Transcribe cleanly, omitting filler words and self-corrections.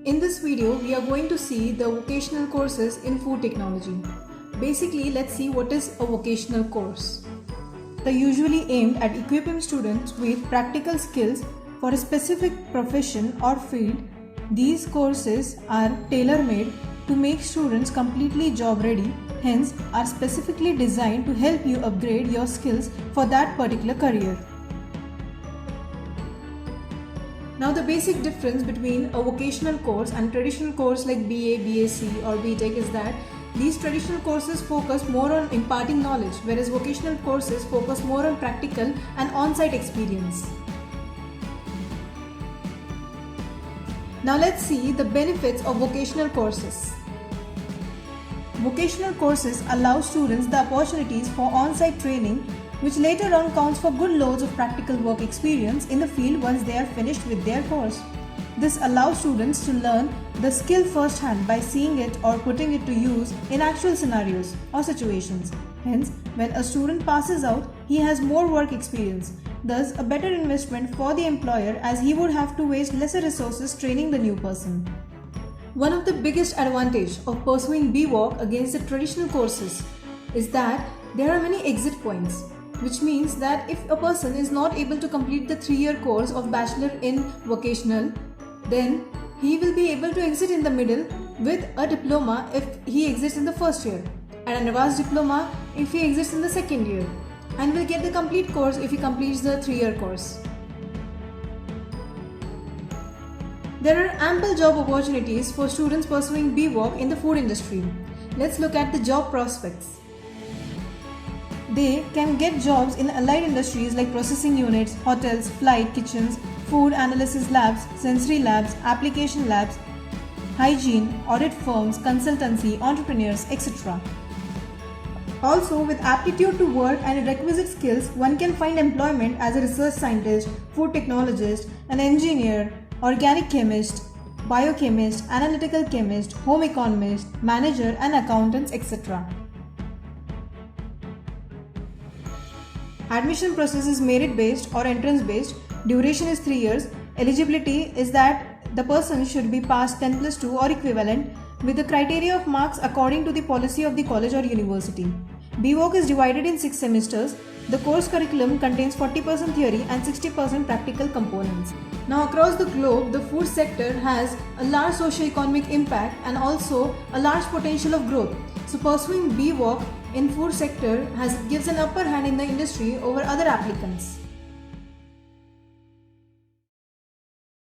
In this video, we are going to see the vocational courses in food technology. Basically, let's see what is a vocational course. They are usually aimed at equipping students with practical skills for a specific profession or field. These courses are tailor-made to make students completely job ready, hence are specifically designed to help you upgrade your skills for that particular career. Now the basic difference between a vocational course and traditional course like BA, BSc or BTech is that these traditional courses focus more on imparting knowledge, whereas vocational courses focus more on practical and on-site experience. Now let's see the benefits of vocational courses. Vocational courses allow students the opportunities for on-site training, which later on counts for good loads of practical work experience in the field once they are finished with their course. This allows students to learn the skill firsthand by seeing it or putting it to use in actual scenarios or situations. Hence, when a student passes out, he has more work experience, thus a better investment for the employer as he would have to waste lesser resources training the new person. One of the biggest advantages of pursuing BVoc against the traditional courses is that there are many exit points, which means that if a person is not able to complete the 3-year course of Bachelor in Vocational, then he will be able to exit in the middle with a diploma if he exits in the first year, and an advanced diploma if he exits in the second year, and will get the complete course if he completes the 3-year course. There are ample job opportunities for students pursuing BVoc in the food industry. Let's look at the job prospects. They can get jobs in allied industries like processing units, hotels, flight kitchens, food analysis labs, sensory labs, application labs, hygiene, audit firms, consultancy, entrepreneurs, etc. Also, with aptitude to work and requisite skills, one can find employment as a research scientist, food technologist, an engineer, organic chemist, biochemist, analytical chemist, home economist, manager and accountants, etc. Admission process is merit-based or entrance-based. Duration is 3 years. Eligibility is that the person should be passed 10+2 or equivalent with the criteria of marks according to the policy of the college or university. BVoc is divided in 6 semesters. The course curriculum contains 40% theory and 60% practical components. Now across the globe, the food sector has a large socio-economic impact and also a large potential of growth. So pursuing BVoc in food sector gives an upper hand in the industry over other applicants.